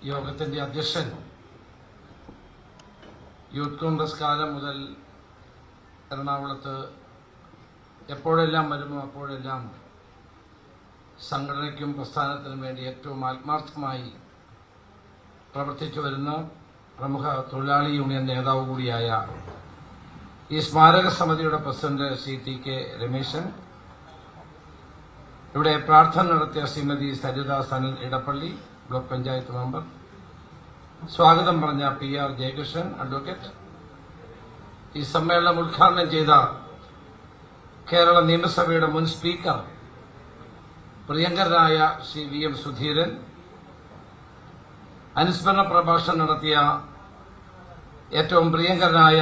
യോഗത്തിന്റെ അധ്യക്ഷൻ യൂത്ത് കോൺഗ്രസ് കാലം മുതൽ എറണാകുളത്ത് എപ്പോഴെല്ലാം വരുമോ അപ്പോഴെല്ലാം സംഘടനയ്ക്കും പ്രസ്ഥാനത്തിനും വേണ്ടി ഏറ്റവും ആത്മാർത്ഥമായി പ്രവർത്തിച്ചു വരുന്ന പ്രമുഖ തൊഴിലാളി യൂണിയൻ നേതാവ് കൂടിയായ ഈ സ്മാരക സമിതിയുടെ പ്രസിഡന്റ് ശ്രീ ടി.കെ. രമേശൻ, ഇവിടെ പ്രാർത്ഥന നടത്തിയ ശ്രീമതി സരിത സനൽ ഇടപ്പള്ളി, ബ്ലോക്ക് പഞ്ചായത്ത് മെമ്പർ, സ്വാഗതം പറഞ്ഞ പി.ആർ. ജയകൃഷ്ണൻ അഡ്വക്കേറ്റ്, ഈ സമ്മേളനം ഉദ്ഘാടനം ചെയ്ത കേരള നിയമസഭയുടെ മുൻ സ്പീക്കർ പ്രിയങ്കരനായ ശ്രീ വി.എം. സുധീരൻ, അനുസ്മരണ പ്രഭാഷണം നടത്തിയ ഏറ്റവും പ്രിയങ്കരനായ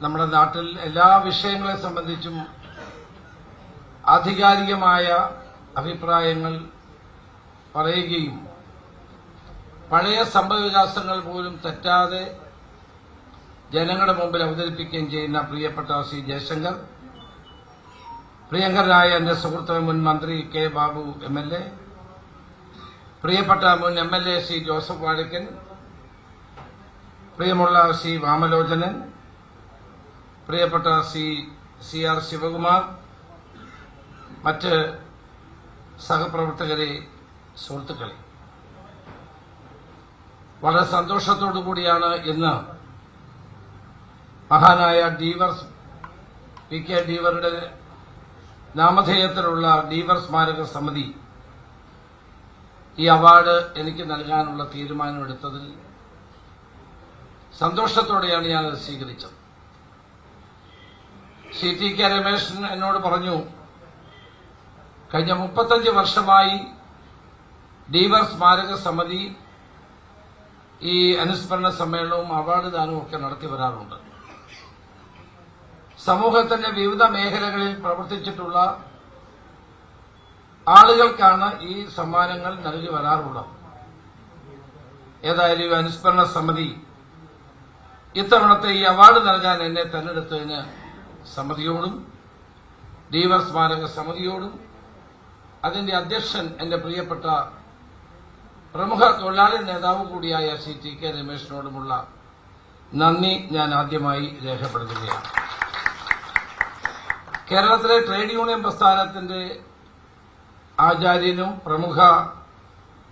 നമ്മുടെ നാട്ടിൽ എല്ലാ വിഷയങ്ങളെ സംബന്ധിച്ചും ആധികാരികമായ അഭിപ്രായങ്ങൾ പറയുകയും പഴയ സംഭവവികാസങ്ങൾ പോലും തെറ്റാതെ ജനങ്ങളുടെ മുമ്പിൽ അവതരിപ്പിക്കുകയും ചെയ്യുന്ന പ്രിയപ്പെട്ട ശ്രീ ജയശങ്കർ, പ്രിയങ്കരനായ എന്റെ സുഹൃത്ത് മുൻ മന്ത്രി കെ. ബാബു എം.എൽ.എ, പ്രിയപ്പെട്ട മുൻ എം.എൽ.എ ശ്രീ ജോസഫ് വാഴക്കൻ, പ്രിയമുള്ള ശ്രീ വാമലോചനൻ, പ്രിയപ്പെട്ട ശ്രീ സി.ആർ. ശിവകുമാർ, മറ്റ് സഹപ്രവർത്തകരെ, സുഹൃത്തുക്കളെ, വളരെ സന്തോഷത്തോടുകൂടിയാണ് ഇന്ന് മഹാനായ ഡീവർ പി.കെ. ഡീവറുടെ നാമധേയത്തിലുള്ള ഡീവർ സ്മാരക സമിതി ഈ അവാർഡ് എനിക്ക് നൽകാനുള്ള തീരുമാനമെടുത്തതിൽ സന്തോഷത്തോടെയാണ് ഞാനത് സ്വീകരിച്ചത്. ശ്രീ ടി.കെ. രമേശൻ എന്നോട് പറഞ്ഞു, കഴിഞ്ഞ 35 വർഷമായി ഡീവർ സ്മാരക സമിതി ഈ അനുസ്മരണ സമ്മേളനവും അവാർഡ് ദാനവും ഒക്കെ നടത്തി വരാറുണ്ട്. സമൂഹത്തിന്റെ വിവിധ മേഖലകളിൽ പ്രവർത്തിച്ചിട്ടുള്ള ആളുകൾക്കാണ് ഈ സമ്മാനങ്ങൾ നൽകി വരാറുള്ളത്. ഏതായാലും അനുസ്മരണ സമിതി ഇത്തവണത്തെ ഈ അവാർഡ് നൽകാൻ എന്നെ തെരഞ്ഞെടുത്തതിന് സമിതിയോടും ഡീവർ സ്മാരക സമിതിയോടും അതിന്റെ അധ്യക്ഷൻ എന്റെ പ്രിയപ്പെട്ട പ്രമുഖ തൊഴിലാളി നേതാവ് കൂടിയായ ശ്രീ ടി.കെ. രമേശനോടുമുള്ള നന്ദി ഞാൻ ആദ്യമായി രേഖപ്പെടുത്തുകയാണ്. കേരളത്തിലെ ട്രേഡ് യൂണിയൻ പ്രസ്ഥാനത്തിന്റെ ആചാര്യനും പ്രമുഖ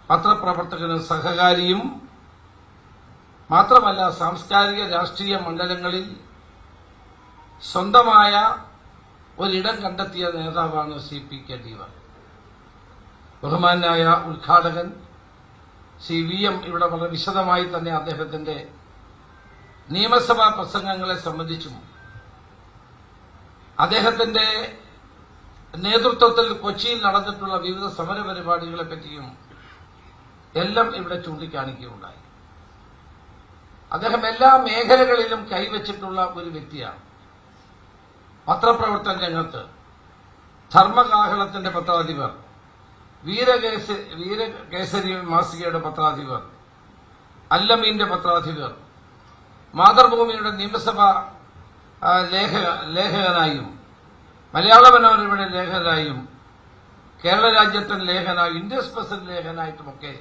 പത്രപ്രവർത്തകനും സഹകാരിയും മാത്രമല്ല സാംസ്കാരിക രാഷ്ട്രീയ മണ്ഡലങ്ങളിൽ സ്വന്തമായ ഒരിടം കണ്ടെത്തിയ നേതാവാണ് ശ്രീ പി.കെ. ഡീവർ. ബഹുമാനായ ഉദ്ഘാടകൻ ശ്രീ വി.എം. ഇവിടെ വളരെ വിശദമായി തന്നെ അദ്ദേഹത്തിന്റെ നിയമസഭാ പ്രസംഗങ്ങളെ സംബന്ധിച്ചും അദ്ദേഹത്തിന്റെ നേതൃത്വത്തിൽ കൊച്ചിയിൽ നടന്നിട്ടുള്ള വിവിധ സമരപരിപാടികളെ പറ്റിയും എല്ലാം ഇവിടെ ചൂണ്ടിക്കാണിക്കുകയുണ്ടായി. അദ്ദേഹം എല്ലാ മേഖലകളിലും കൈവച്ചിട്ടുള്ള ഒരു വ്യക്തിയാണ്. പത്രപ്രവർത്തന രംഗത്ത് ധർമ്മകാഹളത്തിന്റെ പത്രാധിപർ, വീരകേസരി മാസികയുടെ പത്രാധിപർ, അല്ലമീന്റെ പത്രാധിപർ, മാതൃഭൂമിയുടെ നിയമസഭാ ലേഖകനായും മലയാള മനോരമയുടെ ലേഖകനായും കേരള രാജ്യത്തിന്റെ ലേഖനായും ഇന്ത്യ സ്പെഷ്യൽ ലേഖനായിട്ടുമൊക്കെ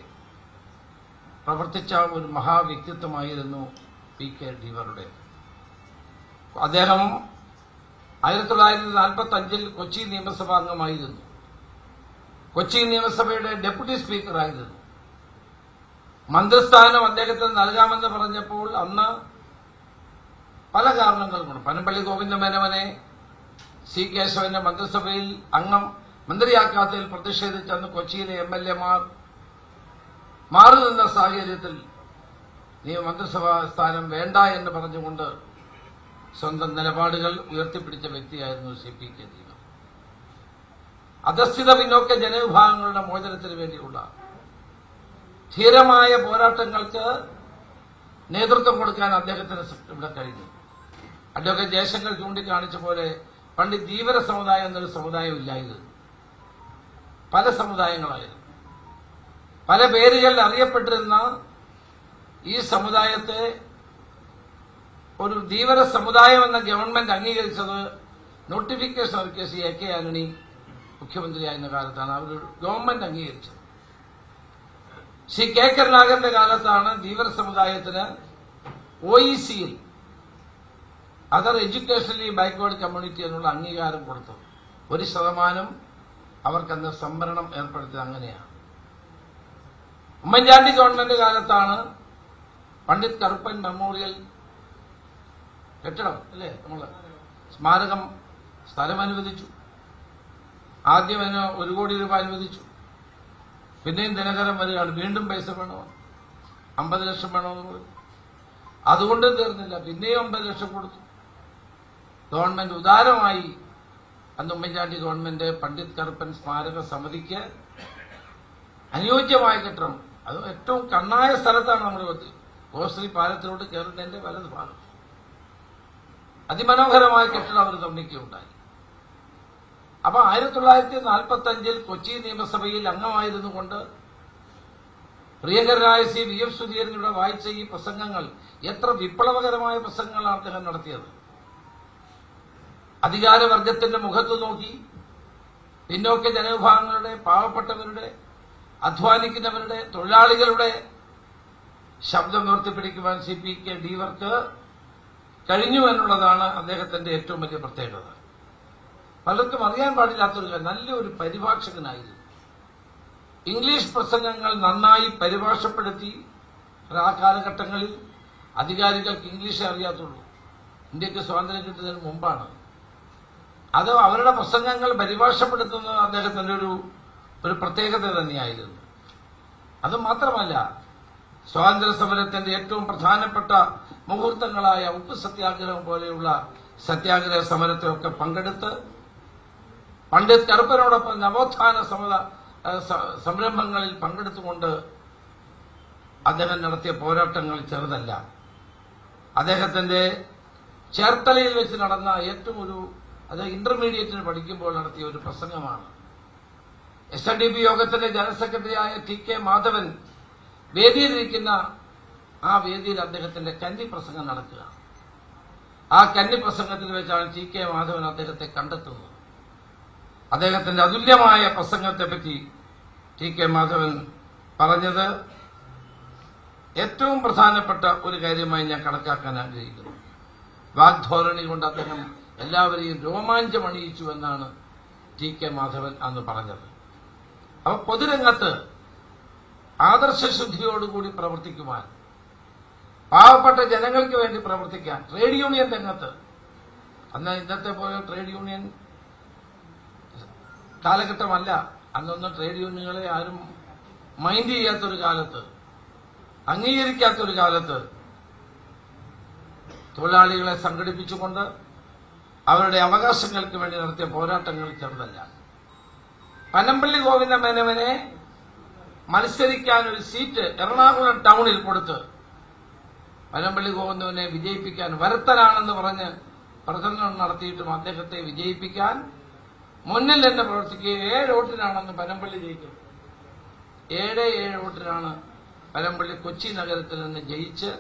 പ്രവർത്തിച്ച ഒരു മഹാവ്യക്തിത്വമായിരുന്നു പി.കെ. ഡീവറുടെ. അദ്ദേഹം 1945 കൊച്ചി നിയമസഭാ അംഗമായിരുന്നു. കൊച്ചി നിയമസഭയുടെ ഡെപ്യൂട്ടി സ്പീക്കറായിരുന്നു. മന്ത്രിസ്ഥാനം അദ്ദേഹത്തിന് നൽകാമെന്ന് പറഞ്ഞപ്പോൾ അന്ന് പല കാരണങ്ങൾ കൊണ്ട് പനമ്പള്ളി ഗോവിന്ദമേനോനെ സി. കേശവന്റെ മന്ത്രിസഭയിൽ മന്ത്രിയാക്കാത്തതിൽ പ്രതിഷേധിച്ച് അന്ന് കൊച്ചിയിലെ എം.എൽ.എമാർ മാറി നിന്ന സാഹചര്യത്തിൽ മന്ത്രിസഭാ സ്ഥാനം വേണ്ട എന്ന് പറഞ്ഞുകൊണ്ട് സ്വന്തം നിലപാടുകൾ ഉയർത്തിപ്പിടിച്ച വ്യക്തിയായിരുന്നു ശ്രീ പി.കെ. ഡീവർ. അധസ്ഥിത പിന്നോക്ക ജനവിഭാഗങ്ങളുടെ മോചനത്തിന് വേണ്ടിയുള്ള ധീരമായ പോരാട്ടങ്ങൾക്ക് നേതൃത്വം കൊടുക്കാൻ അദ്ദേഹത്തിന് ഇവിടെ കഴിഞ്ഞു. അഡ്വക്കേറ്റ് ജയശങ്കർ ചൂണ്ടിക്കാണിച്ച പോലെ പണ്ട് ധീവര സമുദായം എന്നൊരു സമുദായം ഇല്ലായിരുന്നു. പല സമുദായങ്ങളായിരുന്നു. പല പേരുകളിൽ അറിയപ്പെട്ടിരുന്ന ഈ സമുദായത്തെ ഒരു ധീവര സമുദായം എന്ന ഗവൺമെന്റ് അംഗീകരിച്ചത് നോട്ടിഫിക്കേഷൻ ഇറക്കിയ ശ്രീ എ.കെ. ആന്റണി മുഖ്യമന്ത്രിയായിരുന്ന കാലത്താണ് അവർ ഗവൺമെന്റ് അംഗീകരിച്ചത്. ശ്രീ കെ കരുണാകരന്റെ കാലത്താണ് ധീവര സമുദായത്തിന് OECയിൽ അതർ എഡ്യൂക്കേഷണലി ബാക്ക്വേർഡ് കമ്മ്യൂണിറ്റി എന്നുള്ള അംഗീകാരം കൊടുത്തത്. 1% അവർക്കന്ന് സംവരണം ഏർപ്പെടുത്തിയത് അങ്ങനെയാണ്. ഉമ്മൻചാണ്ടി ഗവൺമെന്റ് കാലത്താണ് പണ്ഡിറ്റ് കറുപ്പൻ മെമ്മോറിയൽ കെട്ടിടം അല്ലേ നമ്മള് സ്മാരകം സ്ഥലം അനുവദിച്ചു. ആദ്യം അതിന് 1 കോടി രൂപ അനുവദിച്ചു. പിന്നെയും ദിനകരൻ വരികയാണ്, വീണ്ടും പൈസ വേണോ, 50 ലക്ഷം വേണമെന്ന് പറഞ്ഞു. അതുകൊണ്ടും തീർന്നില്ല, പിന്നെയും 50 ലക്ഷം കൊടുത്തു. ഗവൺമെന്റ് ഉദാരമായി അന്ന് ഉമ്മൻചാണ്ടി ഗവൺമെന്റ് പണ്ഡിറ്റ് കറുപ്പൻ സ്മാരക സമിതിക്ക് അനുയോജ്യമായ കെട്ടിടം, അത് ഏറ്റവും കണ്ണായ സ്ഥലത്താണ് നമ്മൾ ഗോശ്രീ പാലത്തിലോട്ട് കയറുന്നതിന്റെ വലത് ഭാഗം, അതിമനോഹരമായ കെട്ടിടം അവർ നിർമ്മിക്കുകയുണ്ടായി. അപ്പൊ 1945 കൊച്ചി നിയമസഭയിൽ അംഗമായിരുന്നു കൊണ്ട് പ്രിയങ്കരനായ ശ്രീ VF സുധീരനിവിടെ വായിച്ച ഈ പ്രസംഗങ്ങൾ എത്ര വിപ്ലവകരമായ പ്രസംഗങ്ങളാണ് അദ്ദേഹം നടത്തിയത്. അധികാരവർഗത്തിന്റെ മുഖത്ത് നോക്കി പിന്നോക്ക ജനവിഭാഗങ്ങളുടെ, പാവപ്പെട്ടവരുടെ, അധ്വാനിക്കുന്നവരുടെ, തൊഴിലാളികളുടെ ശബ്ദം ഉയർത്തിപ്പിടിക്കുവാൻ CPK ഡീവർക്ക് കഴിഞ്ഞു എന്നുള്ളതാണ് അദ്ദേഹത്തിന്റെ ഏറ്റവും വലിയ പ്രത്യേകത. പലർക്കും അറിയാൻ പാടില്ലാത്തൊരു നല്ലൊരു പരിഭാഷകനായിരുന്നു. ഇംഗ്ലീഷ് പ്രസംഗങ്ങൾ നന്നായി പരിഭാഷപ്പെടുത്തി. ആ കാലഘട്ടങ്ങളിൽ അധികാരികൾക്ക് ഇംഗ്ലീഷേ അറിയാത്തുള്ളൂ. ഇന്ത്യക്ക് സ്വാതന്ത്ര്യം കിട്ടുന്നതിന് മുമ്പാണ്. അത് അവരുടെ പ്രസംഗങ്ങൾ പരിഭാഷപ്പെടുത്തുന്നത് അദ്ദേഹത്തിന്റെ ഒരു പ്രത്യേകത തന്നെയായിരുന്നു. അത് മാത്രമല്ല, സ്വാതന്ത്ര്യ സമരത്തിന്റെ ഏറ്റവും പ്രധാനപ്പെട്ട മുഹൂർത്തങ്ങളായ ഉപ്പ് സത്യാഗ്രഹം പോലെയുള്ള സത്യാഗ്രഹ സമരത്തിലൊക്കെ പങ്കെടുത്ത് പണ്ഡിറ്റ് കറുപ്പനോടൊപ്പം നവോത്ഥാന സംരംഭങ്ങളിൽ പങ്കെടുത്തുകൊണ്ട് അദ്ദേഹം നടത്തിയ പോരാട്ടങ്ങൾ ചെറുതല്ല. അദ്ദേഹത്തിന്റെ ചേർത്തലയിൽ വെച്ച് നടന്ന ഏറ്റവും അത് ഇന്റർമീഡിയറ്റിന് പഠിക്കുമ്പോൾ നടത്തിയ ഒരു പ്രസംഗമാണ്. SNDP യോഗത്തിന്റെ ജനറൽ സെക്രട്ടറിയായ TK മാധവൻ വേദിയിലിരിക്കുന്ന ആ വേദിയിൽ അദ്ദേഹത്തിന്റെ കന്നി പ്രസംഗം നടക്കുക. ആ കന്നി പ്രസംഗത്തിൽ വെച്ചാണ് TK മാധവൻ അദ്ദേഹത്തെ കണ്ടെത്തുന്നത്. അദ്ദേഹത്തിന്റെ അതുല്യമായ പ്രസംഗത്തെപ്പറ്റി TK മാധവൻ പറഞ്ഞത് ഏറ്റവും പ്രധാനപ്പെട്ട ഒരു കാര്യമായി ഞാൻ കണക്കാക്കാൻ ആഗ്രഹിക്കുന്നു. വാഗ്ധോരണി കൊണ്ട് അദ്ദേഹം എല്ലാവരെയും രോമാഞ്ചമണിയിച്ചു എന്നാണ് TK മാധവൻ അന്ന് പറഞ്ഞത്. അപ്പൊ പൊതുരംഗത്ത് ആദർശശുദ്ധിയോടുകൂടി പ്രവർത്തിക്കുവാൻ, പാവപ്പെട്ട ജനങ്ങൾക്ക് വേണ്ടി പ്രവർത്തിക്കാൻ, ട്രേഡ് യൂണിയൻ രംഗത്ത്, അന്ന് ഇന്നത്തെ പോലെ ട്രേഡ് യൂണിയൻ കാലഘട്ടമല്ല, അന്നൊന്നും ട്രേഡ് യൂണിയനുകളെ ആരും മൈൻഡ് ചെയ്യാത്തൊരു കാലത്ത്, അംഗീകരിക്കാത്തൊരു കാലത്ത് തൊഴിലാളികളെ സംഘടിപ്പിച്ചുകൊണ്ട് അവരുടെ അവകാശങ്ങൾക്ക് വേണ്ടി നടത്തിയ പോരാട്ടങ്ങൾ ചെറുതല്ല. പനമ്പള്ളി ഗോവിന്ദ മേനോനെ മത്സരിക്കാൻ ഒരു സീറ്റ് എറണാകുളം ടൗണിൽ കൊടുത്ത് പനമ്പള്ളി ഗോവിന്ദനെ വിജയിപ്പിക്കാൻ, വരത്തനാണെന്ന് പറഞ്ഞ് പ്രസംഗം നടത്തിയിട്ടും അദ്ദേഹത്തെ വിജയിപ്പിക്കാൻ മുന്നിൽ തന്നെ പ്രവർത്തിക്കുകയും 7 വോട്ടിനാണെന്ന് പനമ്പള്ളി ജയിക്കും. 7 വോട്ടിനാണ് പനമ്പള്ളി കൊച്ചി നഗരത്തിൽ നിന്ന് ജയിച്ച്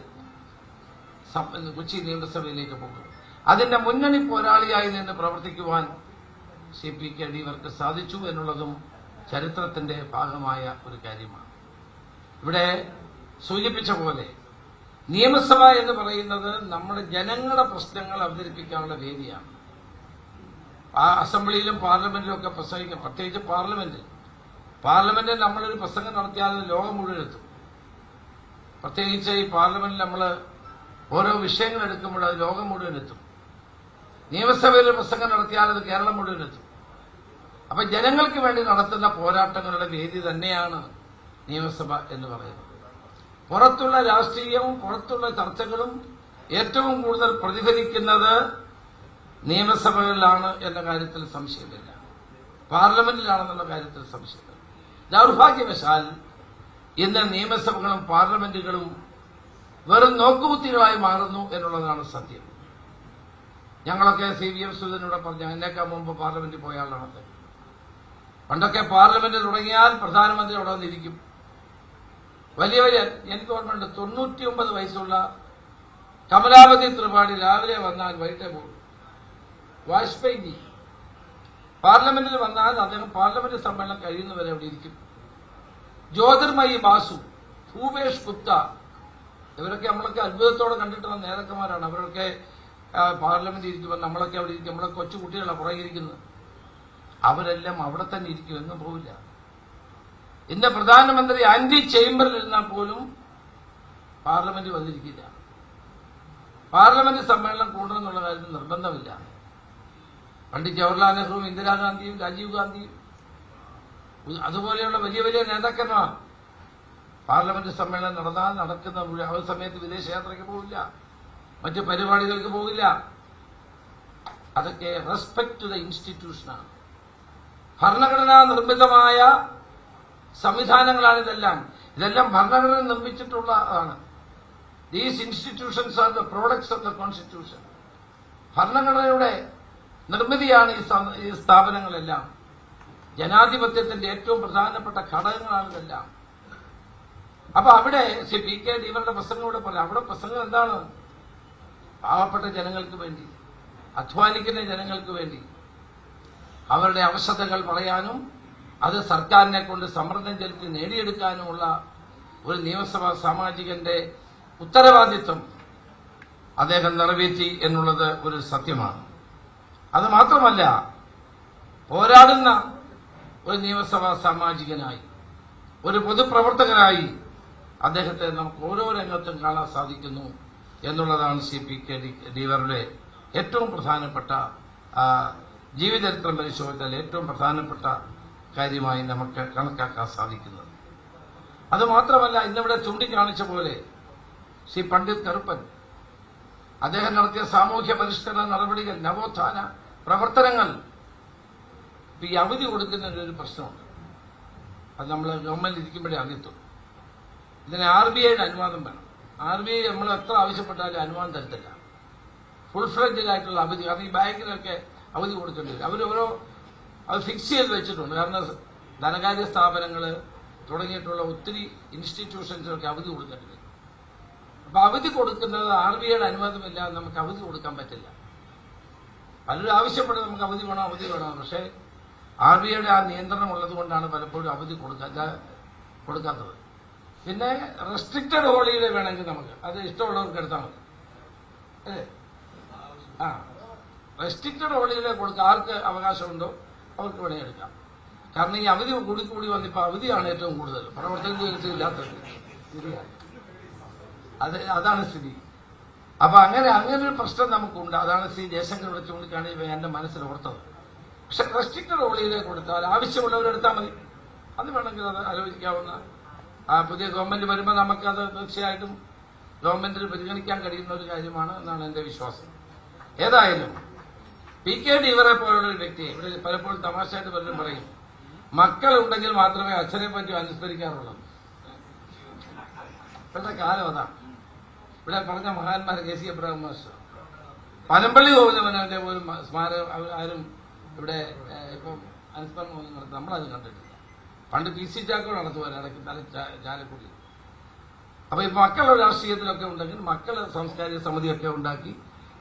കൊച്ചി നിയമസഭയിലേക്ക് പോകും. അതിന്റെ മുന്നണി പോരാളിയായി നിന്ന് പ്രവർത്തിക്കുവാൻ CPK ഡീവർക്ക് സാധിച്ചു എന്നുള്ളതും ചരിത്രത്തിന്റെ ഭാഗമായ ഒരു കാര്യമാണ്. ഇവിടെ സൂചിപ്പിച്ച പോലെ നിയമസഭ എന്ന് പറയുന്നത് നമ്മുടെ ജനങ്ങളുടെ പ്രശ്നങ്ങൾ അവതരിപ്പിക്കാനുള്ള വേദിയാണ്. ആ അസംബ്ലിയിലും പാർലമെന്റിലും ഒക്കെ പ്രസംഗിക്കും. പ്രത്യേകിച്ച് പാർലമെന്റിൽ നമ്മളൊരു പ്രസംഗം നടത്തിയാൽ ലോകം മുഴുവൻ എത്തും. പ്രത്യേകിച്ച് ഈ പാർലമെന്റിൽ നമ്മൾ ഓരോ വിഷയങ്ങൾ എടുക്കുമ്പോൾ അത് ലോകം മുഴുവൻ എത്തും. നിയമസഭയിൽ പ്രസംഗം നടത്തിയാൽ അത് കേരളം മുഴുവൻ എത്തും. അപ്പൊ ജനങ്ങൾക്ക് വേണ്ടി നടത്തുന്ന പോരാട്ടങ്ങളുടെ വേദി തന്നെയാണ് നിയമസഭ എന്ന് പറയുന്നത്. പുറത്തുള്ള രാഷ്ട്രീയവും പുറത്തുള്ള ചർച്ചകളും ഏറ്റവും കൂടുതൽ പ്രതിഫലിക്കുന്നത് നിയമസഭകളിലാണ് എന്ന കാര്യത്തിൽ സംശയമില്ല, പാർലമെന്റിലാണെന്നുള്ള കാര്യത്തിൽ സംശയമില്ല. ദൗർഭാഗ്യവശാൽ ഇന്ന് നിയമസഭകളും പാർലമെന്റുകളും വെറും നോക്കുകുത്തികളായി മാറുന്നു എന്നുള്ളതാണ് സത്യം. ഞങ്ങളൊക്കെ CVM സുധീരനോട് പറഞ്ഞു, എന്നേക്കാൾ മുമ്പ് പാർലമെന്റിൽ പോയ ആളാണ് അദ്ദേഹം. പണ്ടൊക്കെ പാർലമെന്റ് തുടങ്ങിയാൽ പ്രധാനമന്ത്രി അവിടെ വന്നിരിക്കും. വലിയ എനിക്ക് ഓർമ്മയുണ്ട്, 99 വയസ്സുള്ള കമലാപതി ത്രിപാഠി രാവിലെ വന്നാൽ വൈകിട്ടേ പോകും. വാജ്പേയി പാർലമെന്റിൽ വന്നാൽ അദ്ദേഹം പാർലമെന്റ് സമ്മേളനം കഴിയുന്നവരെ അവിടെ ഇരിക്കും. ജ്യോതിർമയി ബാസു ഭൂപേഷ് ഗുപ്ത, ഇവരൊക്കെ നമ്മളൊക്കെ അത്ഭുതത്തോടെ കണ്ടിട്ടുള്ള നേതാക്കന്മാരാണ്. അവരൊക്കെ പാർലമെന്റിൽ ഇരിക്കുമ്പോൾ നമ്മളൊക്കെ അവിടെ ഇരിക്കും, നമ്മളെ കൊച്ചു കുട്ടികളാണ് പുറകെ ഇരിക്കുന്നത്. അവരെല്ലാം അവിടെ തന്നെ ഇരിക്കും, എങ്ങും പോവില്ല. ഇന്ന് പ്രധാനമന്ത്രി ആന്റി ചേംബറിൽ ഇരുന്നാൽ പോലും പാർലമെന്റ് വന്നിരിക്കില്ല. പാർലമെന്റ് സമ്മേളനം കൂടണമെന്നുള്ള കാര്യത്തിൽ നിർബന്ധമില്ല. പണ്ഡിറ്റ് ജവഹർലാൽ നെഹ്റുവും ഇന്ദിരാഗാന്ധിയും രാജീവ് ഗാന്ധിയും അതുപോലെയുള്ള വലിയ വലിയ നേതാക്കന്മാർ പാർലമെന്റ് സമ്മേളനം നടക്കുന്ന ആ സമയത്ത് വിദേശയാത്രയ്ക്ക് പോകില്ല, മറ്റു പരിപാടികൾക്ക് പോകില്ല. അതൊക്കെ റെസ്പെക്ട് ടു ദ ഇൻസ്റ്റിറ്റ്യൂഷനാണ്. ഭരണഘടനാ നിർമ്മിതമായ സംവിധാനങ്ങളാണ് ഇതെല്ലാം ഭരണഘടന നിർമ്മിച്ചിട്ടുള്ളതാണ്. These institutions are the products of the constitution. ഭരണഘടനയുടെ നിർമ്മിതിയാണ് ഈ സ്ഥാപനങ്ങളെല്ലാം. ജനാധിപത്യത്തിന്റെ ഏറ്റവും പ്രധാനപ്പെട്ട ഘടകങ്ങളാണ് ഇതെല്ലാം. അപ്പൊ അവിടെ ശ്രീ പി കെ ഡീവറുടെ പ്രസംഗം പറയാം. അവിടെ പ്രസംഗം എന്താണ്? പാവപ്പെട്ട ജനങ്ങൾക്ക് വേണ്ടി, അധ്വാനിക്കുന്ന ജനങ്ങൾക്ക് വേണ്ടി അവരുടെ അവശതകൾ പറയാനും അത് സർക്കാരിനെ കൊണ്ട് സമ്മർദ്ദം ചെലുത്തി നേടിയെടുക്കാനുമുള്ള ഒരു നിയമസഭാ സാമാജികന്റെ ഉത്തരവാദിത്വം അദ്ദേഹം നിറവേറ്റി എന്നുള്ളത് ഒരു സത്യമാണ്. അത് മാത്രമല്ല, പോരാടുന്ന ഒരു നിയമസഭാ സാമാജികനായി, ഒരു പൊതുപ്രവർത്തകനായി അദ്ദേഹത്തെ നമുക്ക് ഓരോ രംഗത്തും കാണാൻ സാധിക്കുന്നു എന്നുള്ളതാണ് ശ്രീ പി കെ ഡീവറുടെ ഏറ്റവും പ്രധാനപ്പെട്ട ജീവചരിത്രം പരിശോധിച്ചാൽ ഏറ്റവും പ്രധാനപ്പെട്ട കാര്യമായി നമുക്ക് കണക്കാക്കാൻ സാധിക്കുന്നത്. അതുമാത്രമല്ല, ഇന്നിവിടെ ചൂണ്ടിക്കാണിച്ച പോലെ ശ്രീ പണ്ഡിറ്റ് കറുപ്പൻ അദ്ദേഹം നടത്തിയ സാമൂഹ്യ പരിഷ്കരണ നടപടികൾ, നവോത്ഥാന പ്രവർത്തനങ്ങൾ, ഈ അവധി കൊടുക്കുന്നതിന് ഒരു പ്രശ്നമുണ്ട്. അത് നമ്മൾ ഗവൺമെന്റ് ഇരിക്കുമ്പോഴേ അറിയത്തുള്ളൂ. ഇതിന് RBIയുടെ അനുവാദം വേണം. RBI നമ്മൾ എത്ര ആവശ്യപ്പെട്ടാലും അനുവാദം തരത്തില്ല. ഫുൾ ഫ്ലെഡ്ജഡ് ആയിട്ടുള്ള അവധി. കാരണം ഈ ബാങ്കിനൊക്കെ അവധി കൊടുക്കേണ്ടി വരും. അവരോരോ അത് ഫിക്സ് ചെയ്ത് വെച്ചിട്ടുണ്ട്. കാരണം ധനകാര്യ സ്ഥാപനങ്ങൾ തുടങ്ങിയിട്ടുള്ള ഒത്തിരി ഇൻസ്റ്റിറ്റ്യൂഷൻസിനൊക്കെ അവധി കൊടുക്കേണ്ടി വരും. അപ്പൊ അവധി കൊടുക്കുന്നത് RBIയുടെ അനുവാദമില്ലാതെ നമുക്ക് അവധി കൊടുക്കാൻ പറ്റില്ല. പലരും ആവശ്യപ്പെടുന്നത് നമുക്ക് അവധി വേണം. പക്ഷേ RBIയുടെ ആ നിയന്ത്രണം ഉള്ളത് കൊണ്ടാണ് പലപ്പോഴും അവധി കൊടുക്കാത്തത്. പിന്നെ റെസ്ട്രിക്റ്റഡ് ഹോളിഡേ വേണമെങ്കിൽ നമുക്ക് അത് ഇഷ്ടമുള്ളവർക്ക് എടുത്താൽ മതി, അല്ലേ? റെസ്ട്രിക്റ്റഡ് ഹോളിഡേ കൊടുക്കുക. ആർക്ക് അവകാശമുണ്ടോ അവർക്ക് വേണമെങ്കിൽ എടുക്കാം. കാരണം ഈ അവധി കൂടി വന്നിപ്പോൾ അവധിയാണ് ഏറ്റവും കൂടുതൽ, പ്രവർത്തന ഇല്ലാത്തത്. അതാണ് സ്ഥിതി. അപ്പൊ അങ്ങനെ ഒരു പ്രശ്നം നമുക്കുണ്ട്. അതാണ് ശ്രീ ജയശങ്കർ ഇവിടെ ചൂണ്ടിക്കാണിച്ച് എന്റെ മനസ്സിൽ ഓർത്തത്. പക്ഷെ റെസ്ട്രിക്റ്റഡ് ഹോളിഡേ കൊടുത്താൽ ആവശ്യമുള്ളവരെടുത്താൽ മതി. അത് വേണമെങ്കിൽ അത് ആലോചിക്കാവുന്ന പുതിയ ഗവൺമെന്റ് വരുമ്പോൾ നമുക്കത് തീർച്ചയായിട്ടും ഗവൺമെന്റിന് പരിഗണിക്കാൻ കഴിയുന്ന ഒരു കാര്യമാണ് എന്നാണ് എന്റെ വിശ്വാസം. ഏതായാലും പി കെ ഡീവറെ പോലുള്ള ഒരു വ്യക്തിയെ ഇവിടെ പലപ്പോഴും തമാശയായിട്ട് പലരും പറയും, മക്കളുണ്ടെങ്കിൽ മാത്രമേ അച്ഛനെ പറ്റി അനുസ്മരിക്കാറുള്ളൂ. ഇപ്പോഴത്തെ കാലം അതാണ്. ഇവിടെ പറഞ്ഞ മഹാന്മാർ KC എബ്രഹാം മാസ്റ്റർ, പനമ്പള്ളി ഗോവിന്ദമേനോന്റെ പോലും സ്മാരകം ആരും ഇവിടെ ഇപ്പം അനുസ്മരണം ഒന്നും നടത്തും, നമ്മളത് കണ്ടിട്ടില്ല. പണ്ട് PC ചാക്കോ നടത്തുവാൻ ഇടയ്ക്ക് ചാലക്കുടി. അപ്പൊ ഈ മക്കളുടെ രാഷ്ട്രീയത്തിലൊക്കെ ഉണ്ടെങ്കിൽ മക്കളെ സാംസ്കാരിക സമിതിയൊക്കെ ഉണ്ടാക്കി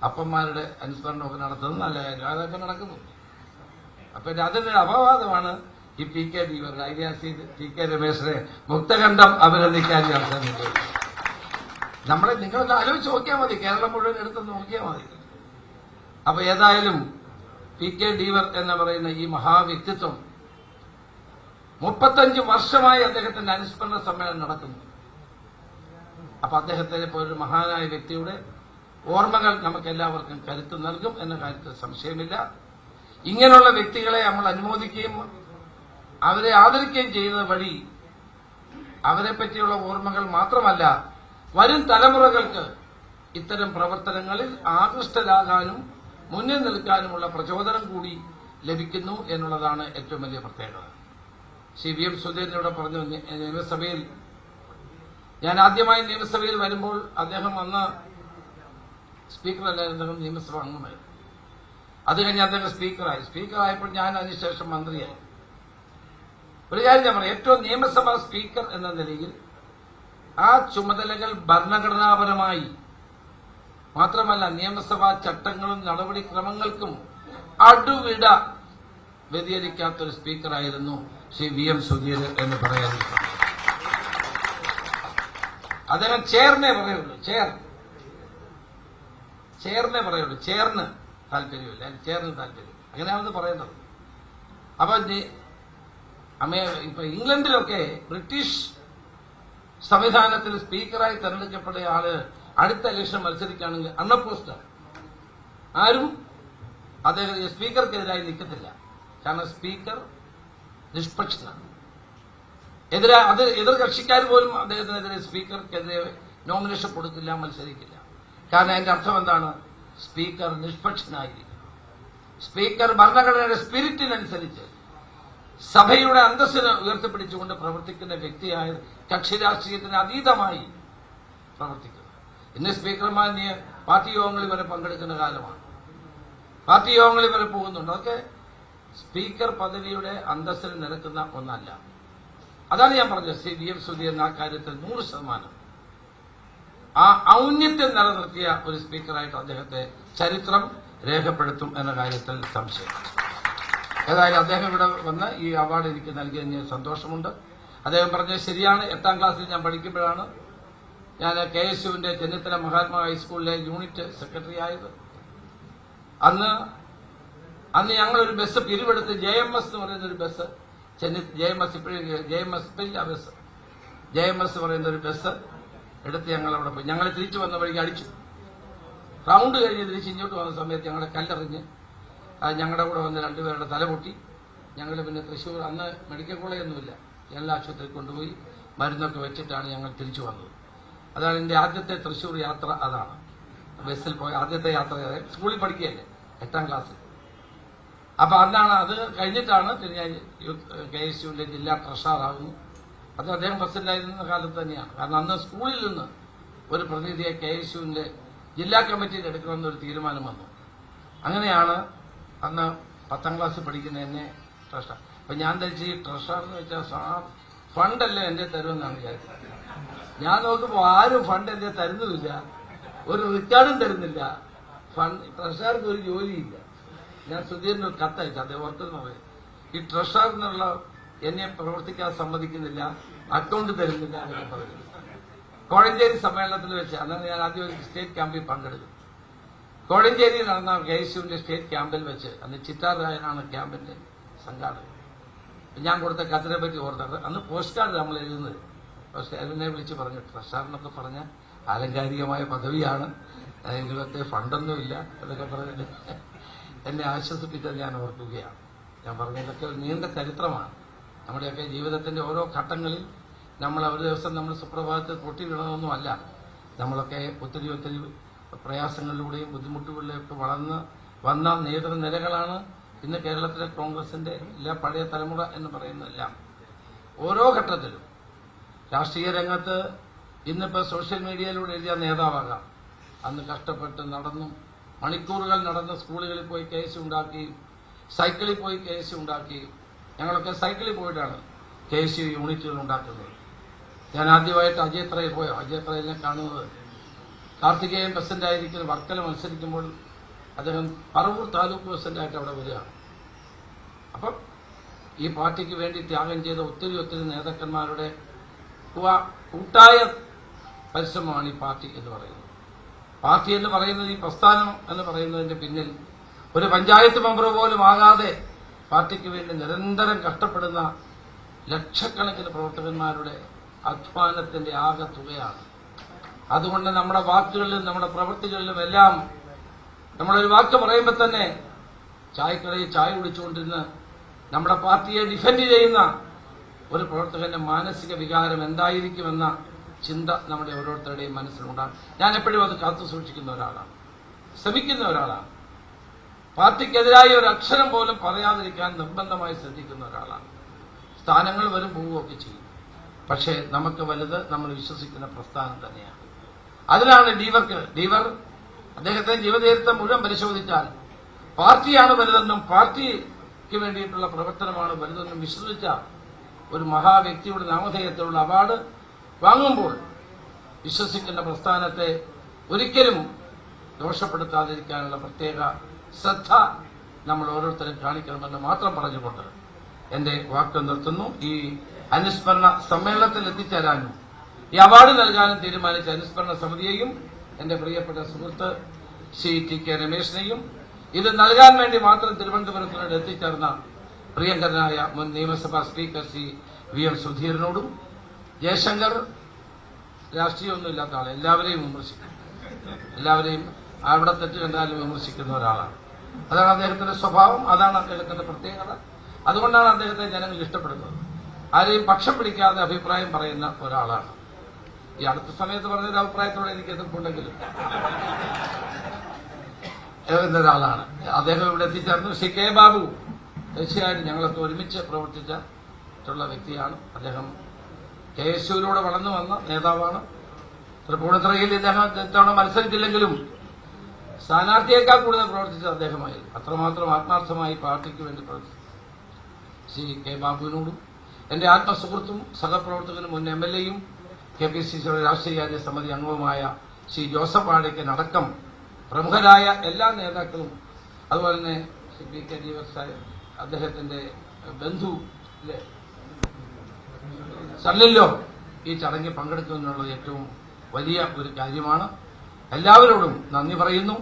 അപ്പന്മാരുടെ അനുസ്മരണമൊക്കെ നടത്തുന്നത് നല്ല കാര്യം. അതൊക്കെ നടക്കുന്നു. അപ്പൊ അതിന്റെ അപവാദമാണ് ഈ പി കെ ഡീവർ. ഐതിഹാസിക ടി കെ രമേശിനെ മുക്തകണ്ഠം അഭിനന്ദിക്കാൻ നിങ്ങളൊന്ന് ആലോചിച്ച് നോക്കിയാൽ മതി, കേരളം മുഴുവൻ എടുത്തൊന്ന് നോക്കിയാൽ മതി. അപ്പൊ ഏതായാലും പി കെ ഡീവർ എന്ന് പറയുന്ന ഈ മഹാവ്യക്തിത്വം 35 വർഷമായി അദ്ദേഹത്തിന്റെ അനുസ്മരണ സമ്മേളനം നടക്കുന്നു. അപ്പൊ അദ്ദേഹത്തെ പോലൊരു മഹാനായ വ്യക്തിയുടെ ഓർമ്മകൾ നമുക്ക് എല്ലാവർക്കും കരുത്ത് നൽകും എന്ന കാര്യത്തിൽ സംശയമില്ല. ഇങ്ങനെയുള്ള വ്യക്തികളെ നമ്മൾ അനുമോദിക്കുകയും അവരെ ആദരിക്കുകയും ചെയ്യുന്നത് വഴി അവരെ പറ്റിയുള്ള ഓർമ്മകൾ മാത്രമല്ല, വരും തലമുറകൾക്ക് ഇത്തരം പ്രവർത്തനങ്ങളിൽ ആകൃഷ്ടരാകാനും മുന്നിൽ നിൽക്കാനുമുള്ള പ്രചോദനം കൂടി ലഭിക്കുന്നു എന്നുള്ളതാണ് ഏറ്റവും വലിയ പ്രത്യേകത. ശ്രീ VM സുധീരനോട് പറഞ്ഞു, നിയമസഭയിൽ ഞാൻ ആദ്യമായി നിയമസഭയിൽ വരുമ്പോൾ അദ്ദേഹം അന്ന് സ്പീക്കറല്ലായിരുന്നു, അദ്ദേഹം നിയമസഭ അംഗമായിരുന്നു. അത് കഴിഞ്ഞ് അദ്ദേഹം സ്പീക്കറായപ്പോൾ ഞാൻ അതിനുശേഷം മന്ത്രിയായി. ഒരു കാര്യം ഞാൻ പറയാം, ഏറ്റവും നിയമസഭാ സ്പീക്കർ എന്ന നിലയിൽ ആ ചുമതലകൾ ഭരണഘടനാപരമായി മാത്രമല്ല നിയമസഭാ ചട്ടങ്ങളും നടപടിക്രമങ്ങൾക്കും അടുവിട വ്യതിചലിക്കാത്തൊരു സ്പീക്കറായിരുന്നു ശ്രീ VM സുധീരൻ എന്ന് പറയാൻ. അദ്ദേഹം ചെയറിനെ പറയുള്ളൂ, ചെയറിനെ പറയുള്ളൂ, ചെയറിന് താല്പര്യമില്ല, ചെയറിന് താല്പര്യം, അങ്ങനെയാണെന്ന് പറയുന്നത്. അപ്പൊ ഇപ്പൊ ഇംഗ്ലണ്ടിലൊക്കെ ബ്രിട്ടീഷ് സംവിധാനത്തിൽ സ്പീക്കറായി തെരഞ്ഞെടുക്കപ്പെട്ട ആള് അടുത്ത ഇലക്ഷൻ മത്സരിക്കുകയാണെങ്കിൽ അൺഅപ്പോസ്ഡ്, ആരും അദ്ദേഹം സ്പീക്കർക്കെതിരായി നിൽക്കത്തില്ല. കാരണം സ്പീക്കർ നിഷ്പക്ഷനാണ്. അത് എതിർ കക്ഷിക്കാർ പോലും അദ്ദേഹത്തിനെതിരെ സ്പീക്കർക്കെതിരെ നോമിനേഷൻ കൊടുക്കില്ല, മത്സരിക്കില്ല. കാരണം അതിന്റെ അർത്ഥം എന്താണ്? സ്പീക്കർ നിഷ്പക്ഷനായിരിക്കും. സ്പീക്കർ ഭരണഘടനയുടെ സ്പിരിറ്റിനനുസരിച്ച് സഭയുടെ അന്തസ്സിനെ ഉയർത്തിപ്പിടിച്ചുകൊണ്ട് പ്രവർത്തിക്കുന്ന വ്യക്തിയായ കക്ഷി രാഷ്ട്രീയത്തിന് അതീതമായി പ്രവർത്തിക്കുന്നു. ഇന്ന് സ്പീക്കർമാർ പാർട്ടി യോഗങ്ങളിൽ വരെ പങ്കെടുക്കുന്ന കാലമാണ്, പാർട്ടി യോഗങ്ങളിൽ വരെ പോകുന്നുണ്ട്. അതൊക്കെ സ്പീക്കർ പദവിയുടെ അന്തസ്സിന് നിരക്കുന്ന ഒന്നല്ല. അതാണ് ഞാൻ പറഞ്ഞത്. വി.എം. സുധീരൻ ആ കാര്യത്തിൽ 100% ആ ഔന്നത്യം നിലനിർത്തിയ ഒരു സ്പീക്കറായിട്ട് അദ്ദേഹത്തെ ചരിത്രം രേഖപ്പെടുത്തും എന്ന കാര്യത്തിൽ സംശയം. ഏതായാലും അദ്ദേഹം ഇവിടെ വന്ന് ഈ അവാർഡ് എനിക്ക് നൽകിയതിന് സന്തോഷമുണ്ട്. അദ്ദേഹം പറഞ്ഞത് ശരിയാണ്. 8ാം ക്ലാസ്സിൽ ഞാൻ പഠിക്കുമ്പോഴാണ് ഞാൻ KSUവിന്റെ ചെന്നിത്തല മഹാത്മാ ഹൈസ്കൂളിലെ യൂണിറ്റ് സെക്രട്ടറി ആയത്. അന്ന് ഞങ്ങളൊരു ബസ് പിരിവെടുത്ത് JMS എന്ന് പറയുന്ന ഒരു ബസ്, JMS പറയുന്ന ഒരു ബസ് എടുത്ത് ഞങ്ങൾ അവിടെ പോയി. ഞങ്ങൾ തിരിച്ചു വന്ന വഴിക്ക് അടിച്ചു. റൗണ്ട് കഴിഞ്ഞ് തിരിച്ച് ഇങ്ങോട്ട് വന്ന സമയത്ത് ഞങ്ങളുടെ കല്ലെറിഞ്ഞ് ഞങ്ങളുടെ കൂടെ വന്ന് രണ്ടുപേരുടെ തലപൊട്ടി. ഞങ്ങൾ പിന്നെ തൃശ്ശൂർ, അന്ന് മെഡിക്കൽ കോളേജൊന്നുമില്ല, എല്ലാ ആശുപത്രിയിൽ കൊണ്ടുപോയി മരുന്നൊക്കെ വെച്ചിട്ടാണ് ഞങ്ങൾ തിരിച്ചു വന്നത്. അതാണ് എൻ്റെ ആദ്യത്തെ തൃശ്ശൂർ യാത്ര. അതാണ് ബസ്സിൽ പോയ ആദ്യത്തെ യാത്ര. സ്കൂളിൽ പഠിക്കുകയല്ലേ, 8ാം ക്ലാസ്സിൽ. അപ്പൊ അന്നാണ്, അത് കഴിഞ്ഞിട്ടാണ് പിന്നെ ഞാൻ KSUവിന്റെ ജില്ലാ ട്രഷററാകുന്നു. അത് അദ്ദേഹം പ്രസിഡന്റായിരുന്ന കാലത്ത് തന്നെയാണ്. കാരണം അന്ന് സ്കൂളിൽ നിന്ന് ഒരു പ്രതിനിധിയെ KSUവിന്റെ ജില്ലാ കമ്മിറ്റിയിൽ എടുക്കണമെന്നൊരു തീരുമാനം വന്നു. അങ്ങനെയാണ് അന്ന് 10ാം ക്ലാസ്സിൽ പഠിക്കുന്ന എന്നെ ട്രഷറർ. അപ്പൊ ഞാൻ ധരിച്ച് ഈ ട്രഷറർ എന്ന് വെച്ചാൽ ഫണ്ടല്ലേ എന്റെ തരുമെന്നാണ് വിചാരിച്ചത്. ഞാൻ നോക്കുമ്പോൾ ആരും ഫണ്ട് എന്റെ തരുന്നുമില്ല, ഒരു റിക്കാർഡും തരുന്നില്ല. ട്രഷറർക്ക് ഒരു ജോലിയില്ല. ഞാൻ സുധീറിന് ഒരു കത്തയച്ചു, അദ്ദേഹം ഓർത്തെന്ന് പറയും, ഈ ട്രഷറിനുള്ള എന്നെ പ്രവർത്തിക്കാൻ സമ്മതിക്കുന്നില്ല, അക്കൗണ്ട് തരുന്നില്ല എന്നൊക്കെ പറയുന്നു. കോഴഞ്ചേരി സമ്മേളനത്തിൽ വെച്ച് അന്നാണ് ഞാൻ ആദ്യം ഒരു സ്റ്റേറ്റ് ക്യാമ്പിൽ പങ്കെടുക്കും. കോഴഞ്ചേരിയിൽ നടന്ന KSUവിന്റെ സ്റ്റേറ്റ് ക്യാമ്പിൽ വെച്ച് അന്ന് ചിറ്റാർ രായനാണ് ക്യാമ്പിന്റെ സംഘാടകൻ. ഞാൻ കൊടുത്ത കത്തിനെ പറ്റി ഓർത്തത്, അന്ന് പോസ്റ്റ് കാർഡ് നമ്മൾ എഴുതുന്നത്. പക്ഷെ എന്നെ വിളിച്ച് പറഞ്ഞു, ട്രഷറിനൊക്കെ പറഞ്ഞ ആലങ്കാരികമായ പദവിയാണ്, ഇതിലൊക്കെ ഫണ്ടൊന്നുമില്ല എന്നൊക്കെ പറഞ്ഞിട്ട് എന്നെ ആശ്വസിപ്പിച്ചത് ഞാൻ ഓർക്കുകയാണ്. ഞാൻ പറഞ്ഞതൊക്കെ ഒരു നീണ്ട ചരിത്രമാണ്. നമ്മുടെയൊക്കെ ജീവിതത്തിന്റെ ഓരോ ഘട്ടങ്ങളിൽ നമ്മൾ ഒരു ദിവസം നമ്മൾ സുപ്രഭാതത്തിൽ പൊട്ടി വീണതൊന്നുമല്ല. നമ്മളൊക്കെ ഒത്തിരി പ്രയാസങ്ങളിലൂടെയും ബുദ്ധിമുട്ടുകളിലേക്ക് വളർന്ന് വന്ന നേതൃനിരകളാണ് ഇന്ന് കേരളത്തിലെ കോൺഗ്രസിന്റെ എല്ലാ പഴയ തലമുറ എന്ന് പറയുന്നതെല്ലാം. ഓരോ ഘട്ടത്തിലും രാഷ്ട്രീയ രംഗത്ത് ഇന്നിപ്പോൾ സോഷ്യൽ മീഡിയയിലൂടെ എഴുതിയ നേതാവാകാം. അന്ന് കഷ്ടപ്പെട്ട് നടന്നും മണിക്കൂറുകൾ നടന്ന് സ്കൂളുകളിൽ പോയി KSU ഉണ്ടാക്കുകയും സൈക്കിളിൽ പോയി KSU ഉണ്ടാക്കുകയും, ഞങ്ങളൊക്കെ സൈക്കിളിൽ പോയിട്ടാണ് KSU യൂണിറ്റുകൾ ഉണ്ടാക്കുന്നത്. ഞാൻ ആദ്യമായിട്ട് അജയത്രയിൽ പോയോ, അജയത്രയിലെ കാണുന്നത് കാർത്തികേയൻ പ്രസിഡന്റായിരിക്കുന്ന വർക്കല മത്സരിക്കുമ്പോൾ അദ്ദേഹം പറവൂർ താലൂക്ക് പ്രസിഡന്റായിട്ട് അവിടെ വരികയാണ്. അപ്പം ഈ പാർട്ടിക്ക് വേണ്ടി ത്യാഗം ചെയ്ത ഒത്തിരി നേതാക്കന്മാരുടെ കൂട്ടായ പരിശ്രമമാണ് ഈ പാർട്ടി എന്ന് പറയുന്നത്. പാർട്ടി എന്ന് പറയുന്നത്, ഈ പ്രസ്ഥാനം എന്ന് പറയുന്നതിന്റെ പിന്നിൽ ഒരു പഞ്ചായത്ത് മെമ്പർ പോലും ആകാതെ പാർട്ടിക്ക് വേണ്ടി നിരന്തരം കഷ്ടപ്പെടുന്ന ലക്ഷക്കണക്കിന് പ്രവർത്തകന്മാരുടെ അധ്വാനത്തിന്റെ ആകെ തുകയാണ്. അതുകൊണ്ട് നമ്മുടെ വാക്കുകളിലും നമ്മുടെ പ്രവൃത്തികളിലും എല്ലാം നമ്മളൊരു വാക്ക് പറയുമ്പോൾ തന്നെ ചായക്കടയിൽ ചായ കുടിച്ചുകൊണ്ടിരുന്ന് നമ്മുടെ പാർട്ടിയെ ഡിഫെൻഡ് ചെയ്യുന്ന ഒരു പ്രവർത്തകന്റെ മാനസിക വികാരം എന്തായിരിക്കുമെന്ന ചിന്ത നമ്മുടെ ഓരോരുത്തരുടെയും മനസ്സിലുണ്ടാകും. ഞാൻ എപ്പോഴും അത് കാത്തു സൂക്ഷിക്കുന്ന ഒരാളാണ്, ശ്രമിക്കുന്ന ഒരാളാണ്. പാർട്ടിക്കെതിരായ ഒരു അക്ഷരം പോലും പറയാതിരിക്കാൻ നിർബന്ധമായി ശ്രദ്ധിക്കുന്ന ഒരാളാണ്. സ്ഥാനങ്ങൾ വരും പോവുകയൊക്കെ ചെയ്യും, പക്ഷേ നമുക്ക് വലുത് നമ്മൾ വിശ്വസിക്കുന്ന പ്രസ്ഥാനം തന്നെയാണ്. അതിലാണ് ഡീവർ അദ്ദേഹത്തെ ജീവചരിത്രം മുഴുവൻ പരിശോധിച്ചാൽ പാർട്ടിയാണ് വലുതെന്നും പാർട്ടിക്ക് വേണ്ടിയിട്ടുള്ള പ്രവർത്തനമാണ് വലുതെന്നും വിശ്വസിച്ച ഒരു മഹാവ്യക്തിയുടെ നാമധേയത്തിലുള്ള അവാർഡ് വാങ്ങുമ്പോൾ വിശ്വസിക്കുന്ന പ്രസ്ഥാനത്തെ ഒരിക്കലും ദോഷപ്പെടുത്താതിരിക്കാനുള്ള പ്രത്യേക ശ്രദ്ധ നമ്മൾ ഓരോരുത്തരും കാണിക്കണമെന്ന് മാത്രം പറഞ്ഞുകൊണ്ട് എന്റെ വാക്ക് നിർത്തുന്നു. ഈ അനുസ്മരണ സമ്മേളനത്തിൽ എത്തിച്ചേരാനും ഈ അവാർഡ് നൽകാനും തീരുമാനിച്ച അനുസ്മരണ സമിതിയെയും എന്റെ പ്രിയപ്പെട്ട സുഹൃത്ത് ശ്രീ ടി.കെ. രമേശിനെയും ഇത് നൽകാൻ വേണ്ടി മാത്രം തിരുവനന്തപുരത്തിനോട് എത്തിച്ചേർന്ന പ്രിയങ്കരനായ മുൻ നിയമസഭാ സ്പീക്കർ ശ്രീ വി.എം. സുധീരനോടും ജയശങ്കർ രാഷ്ട്രീയമൊന്നുമില്ലാത്ത ആളെ എല്ലാവരെയും വിമർശിക്കും, എല്ലാവരെയും അവിടെ തെറ്റ് കണ്ടാലും വിമർശിക്കുന്ന ഒരാളാണ്. അതാണ് അദ്ദേഹത്തിന്റെ സ്വഭാവം, അതാണ് അദ്ദേഹത്തിന്റെ പ്രത്യേകത. അതുകൊണ്ടാണ് അദ്ദേഹത്തെ ജനങ്ങൾ ഇഷ്ടപ്പെടുന്നത്. ആരെയും പക്ഷം പിടിക്കാതെ അഭിപ്രായം പറയുന്ന ഒരാളാണ്. ഈ അടുത്ത സമയത്ത് പറഞ്ഞൊരു അഭിപ്രായത്തോടെ എനിക്ക് എതിർപ്പുണ്ടെങ്കിലും എന്നൊരാളാണ് അദ്ദേഹം. ഇവിടെ എത്തിച്ചേർന്നു ശ്രീ കെ ബാബു, തീർച്ചയായും ഞങ്ങളൊക്കെ ഒരുമിച്ച് പ്രവർത്തിച്ചിട്ടുള്ള വ്യക്തിയാണ് അദ്ദേഹം. KSUവിലൂടെ വളർന്നു വന്ന നേതാവാണ്. തൃപ്പൂണിത്തുറയിൽ ഇദ്ദേഹം ഇത്തവണ മത്സരിച്ചില്ലെങ്കിലും സ്ഥാനാർത്ഥിയേക്കാൾ കൂടുതൽ പ്രവർത്തിച്ചത് അദ്ദേഹമായിരുന്നു. അത്രമാത്രം ആത്മാർത്ഥമായി പാർട്ടിക്ക് വേണ്ടി പ്രവർത്തിച്ചു. ശ്രീ കെ ബാബുവിനോടും എന്റെ ആത്മസുഹൃത്തും സഹപ്രവർത്തകനും മുൻ MLAയും KPCCയുടെ രാഷ്ട്രീയകാര്യ സമിതി അംഗവുമായ ശ്രീ ജോസഫ് വാഴയ്ക്കൻ അടക്കം പ്രമുഖരായ എല്ലാ നേതാക്കളും, അതുപോലെ തന്നെ ശ്രീ PK സാഹിബ്, അദ്ദേഹത്തിന്റെ ബന്ധു സണ്ണില്ലോ ഈ ചടങ്ങിൽ പങ്കെടുക്കുമെന്നുള്ളത് ഏറ്റവും വലിയ ഒരു കാര്യമാണ്. എല്ലാവരോടും നന്ദി പറയുന്നു.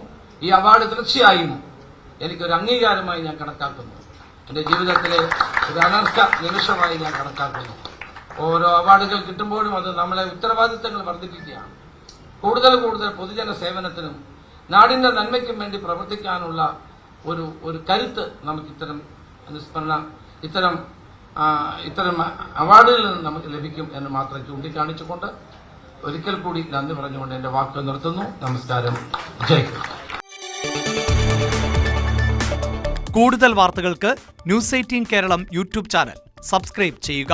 ഈ അവാർഡ് തീർച്ചയായും എനിക്കൊരു അംഗീകാരമായി ഞാൻ കണക്കാക്കുന്നു. എന്റെ ജീവിതത്തിലെ ഒരു അനർഘ നിമിഷമായി ഞാൻ കണക്കാക്കുന്നു. ഓരോ അവാർഡുകൾ കിട്ടുമ്പോഴും അത് നമ്മളെ ഉത്തരവാദിത്തങ്ങൾ വർദ്ധിപ്പിക്കുകയാണ്. കൂടുതൽ കൂടുതൽ പൊതുജന സേവനത്തിനും നാടിന്റെ നന്മയ്ക്കും വേണ്ടി പ്രവർത്തിക്കാനുള്ള ഒരു കരുത്ത് നമുക്ക് ഇത്തരം അനുസ്മരണ ഇത്തരം അവാർഡുകളിൽ നിന്ന് നമുക്ക് ലഭിക്കും എന്ന് മാത്രം ചൂണ്ടിക്കാണിച്ചുകൊണ്ട് ഒരിക്കൽ കൂടി നന്ദി പറഞ്ഞുകൊണ്ട് എന്റെ വാക്കുകൾ നിർത്തുന്നു. നമസ്കാരം. ജയ് ഹിന്ദ്. കൂടുതൽ വാർത്തകൾക്ക് News 18 Keralam YouTube channel subscribe ചെയ്യുക.